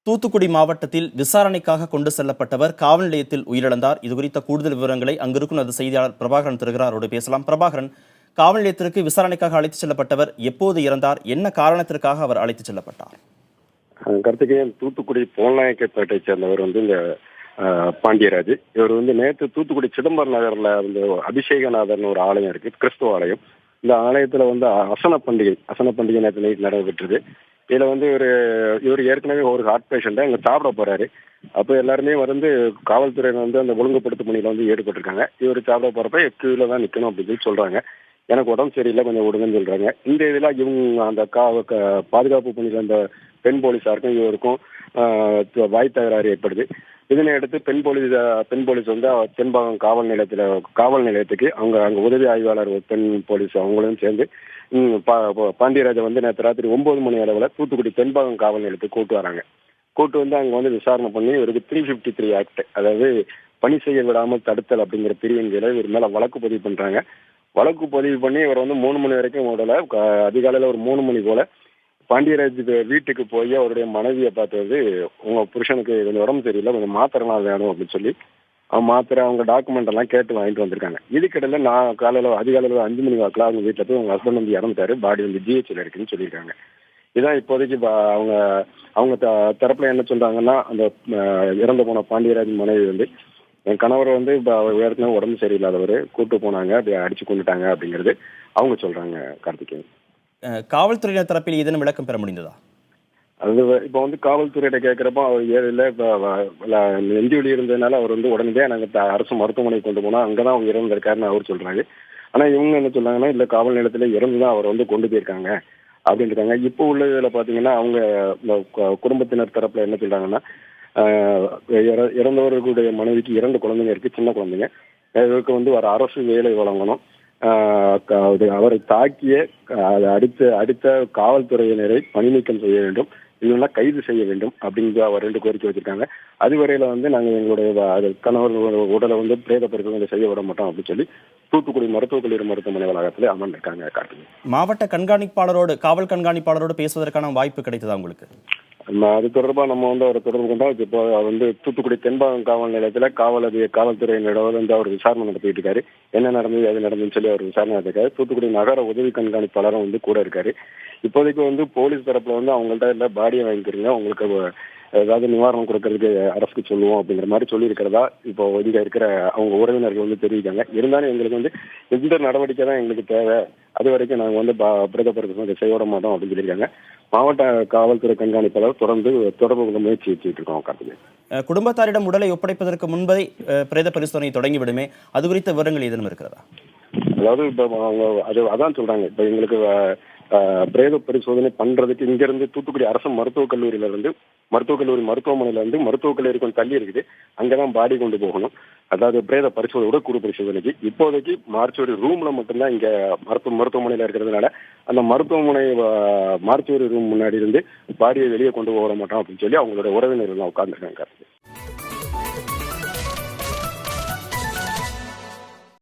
தூத்துக்குடி மாவட்டத்தில் விசாரணைக்காக கொண்டு செல்லப்பட்டவர் காவல் நிலையத்தில் உயிரிழந்தார். இதுகுறித்த கூடுதல் விவரங்களை அங்கிருக்கும் அந்த செய்தியாளர் பிரபாகரன் தருகிறார். அவரோடு பேசலாம். பிரபாகரன், காவல் நிலையத்திற்கு விசாரணைக்காக அழைத்துச் செல்லப்பட்டவர் எப்போது இறந்தார்? என்ன காரணத்திற்காக அவர் அழைத்துச் செல்லப்பட்டார்? கார்த்திகேயன் தூத்துக்குடி போல்நாயக்கப்பேட்டை சேர்ந்தவர் இந்த பாண்டியராஜ். இவர் நேற்று தூத்துக்குடி சிதம்பரம் நகர்ல அபிஷேகநாதர்னு ஒரு ஆலயம் இருக்கு, கிறிஸ்துவ ஆலயம். இந்த ஆலயத்துல அசன பண்டிகை நேற்று நைட் நடைபெற்றது. இதுல இவர் ஏற்கனவே ஒரு ஹார்ட் பேஷண்டா இங்க சாப்பிட போறாரு. அப்போ எல்லாருமே காவல்துறையினர் அந்த ஒழுங்குபடுத்தும் பணியில ஈடுபட்டிருக்காங்க. இவர் சாப்பிட போறப்ப கியூல தான் நிக்கணும் அப்படின்னு சொல்லி சொல்றாங்க. எனக்கு உடம்பு சரியில்லை, கொஞ்சம் விடுங்கன்னு சொல்றாங்க. இந்த இதுல இவங்க அந்த பாதுகாப்பு பணியில் அந்த பெண் போலீஸாருக்கும் இவருக்கும் வாய் தகராறு ஏற்படுது. இதனை அடுத்து பெண் போலீஸ் தென்பாகம் காவல் நிலையத்துக்கு அங்க உதவி ஆய்வாளர் பெண் போலீஸ் அவங்களும் சேர்ந்து பாண்டியராஜை நேற்று ராத்திரி 9 மணி அளவில் தூத்துக்குடி தென்பாகம் காவல் நிலையத்துக்கு கூட்டு வராங்க. கூட்டு அங்க விசாரணை பண்ணி இவருக்கு 353 ஆக்ட், அதாவது பணி செய்ய விடாமல் தடுத்தல் அப்படிங்கிற பிரிவின் கீழே இவர் மேல வழக்கு பதிவு பண்றாங்க. வழக்கு பதிவு பண்ணி இவர் 3 மணி வரைக்கும் விடல. அதிகாலையில ஒரு 3 மணி போல பாண்டியராஜ் வீட்டுக்கு போய் அவருடைய மனைவியை பார்த்து உங்க புருஷனுக்கு கொஞ்சம் உடம்பு சரியில்லை, கொஞ்சம் மாத்திரைலாம் வேணும் அப்படின்னு சொல்லி மாத்திரை அவங்க டாக்குமெண்ட் எல்லாம் கேட்டு வாங்கிட்டு வந்திருக்காங்க. இதுக்கிடையில நான் அதிகாலையில் 5 மணி வாக்கில் அவங்க வீட்டில் போய் உங்க ஹஸ்பண்ட் இறந்துட்டாரு, பாடி ஜிஹெச்ல இருக்குன்னு சொல்லியிருக்காங்க. இதான் இப்போதைக்கு அவங்க தரப்புல என்ன சொல்றாங்கன்னா, அந்த இறந்து போன பாண்டியராஜ் மனைவி என் கணவர் ஏற்கனவே உடம்பு சரியில்லாதவர், கூட்டு போனாங்க, அப்படி அடிச்சு கொண்டுட்டாங்க அப்படிங்கிறது அவங்க சொல்றாங்க. கார்த்திகேயன், காவல்துறையினர் தரப்பில் ஏதேனும் விளக்கம் பெற முடிந்ததா? அது இப்போ காவல்துறையிட்ட கேட்குறப்போ அவர் ஏரியில் இப்போ நெஞ்சுவலி இருந்ததுனால அவர் உடனடியாக நாங்கள் அரசு மருத்துவமனைக்கு கொண்டு போனோம், அங்கே தான் அவர் இறந்திருக்காருன்னு அவர் சொல்கிறாங்க. ஆனால் இவங்க என்ன சொல்றாங்கன்னா, இல்லை காவல் நிலையத்தில் இறந்து தான் அவர் கொண்டு போயிருக்காங்க அப்படின்றாங்க. இப்போ உள்ள இதில் பார்த்தீங்கன்னா அவங்க குடும்பத்தினர் தரப்பில் என்ன சொல்கிறாங்கன்னா, இறந்தவர்களுடைய மனைவிக்கு 2 குழந்தைங்க இருக்குது, சின்ன குழந்தைங்க. இவருக்கு ஒரு அரசு வேலை வழங்கணும், அவரை தாக்கிய அடுத்த காவல்துறையினரை பணி நீக்கம் செய்ய வேண்டும், இல்லைன்னா கைது செய்ய வேண்டும் அப்படிங்கிற அவர் 2 கோரிக்கை வச்சிருக்காங்க. அதுவரையில நாங்கள் எங்களுடைய கணவர் உடலை பிரேத பரிசோதனை செய்ய விட மாட்டோம் அப்படின்னு சொல்லி தூத்துக்குடி மருத்துவக் கல்லூரி மருத்துவமனை வளாகத்தில் அமர்ந்திருக்காங்க. காட்டுங்க, மாவட்ட காவல் கண்காணிப்பாளரோடு பேசுவதற்கான வாய்ப்பு கிடைத்ததா உங்களுக்கு? அது தொடர்பாக நம்ம அவரை தொடர்பு கொண்டா. இப்போ தூத்துக்குடி தென்பாகம் காவல் நிலையத்தில் காவல்துறையினரோட அவர் விசாரணை நடத்திட்டு இருக்காரு. என்ன நடந்தது, எது நடந்துன்னு சொல்லி அவர் விசாரணை நடத்திருக்காரு. தூத்துக்குடி நகர உதவி கண்காணிப்பாளரும் கூட இருக்காரு. இப்போதைக்கு போலீஸ் தரப்புல அவங்கள்ட்ட இல்லை பாடியை வாங்கிக்கிறீங்க, உங்களுக்கு ஏதாவது நிவாரணம் கொடுக்கறதுக்கு அரசுக்கு சொல்லுவோம் அப்படிங்கிற மாதிரி சொல்லியிருக்கிறதா இப்போ இங்க இருக்கிற அவங்க உறவினர்கள் தெரிவிக்காங்க. இருந்தாலும் எங்களுக்கு எந்த நடவடிக்கை தான் எங்களுக்கு தேவை, அது வரைக்கும் நாங்கள் பிரேத பரிசோதனை செய்ய விட மாட்டோம் அப்படின்னு சொல்லியிருக்காங்க. மாவட்ட காவல்துறை கண்காணிப்பாளர் தொடர்ந்து தொடர்பு முயற்சி வச்சுட்டு இருக்கோம். காட்டுங்க, குடும்பத்தாரிடம் உடலை ஒப்படைப்பதற்கு முன்பே பிரேத பரிசோதனை தொடங்கிவிடுமே, அது குறித்த விவரங்கள் ஏதேனும் இருக்கிறதா? அதாவது இப்போ அவங்க அதான் சொல்றாங்க, இப்போ எங்களுக்கு பிரேத பரிசோதனை பண்றதுக்கு இங்கிருந்து தூத்துக்குடி அரசு மருத்துவக் கல்லூரியில மருத்துவமனையில மருத்துவக் கல்லூரி கொஞ்சம் தள்ளி இருக்குது, அங்கதான் பாடி கொண்டு போகணும். அதாவது பிரேத பரிசோதனை உடற்கூறு பரிசோதனைக்கு இப்போதைக்கு மார்ச்சுவரி ரூம்ல மட்டும்தான் இங்க மருத்துவமனையில இருக்கிறதுனால அந்த மார்ச்சுவரி ரூம் முன்னாடி இருந்து பாடியை வெளியே கொண்டு போக மாட்டோம் அப்படின்னு சொல்லி அவங்களோட உறவினர்கள் உட்கார்ந்துருக்காங்க.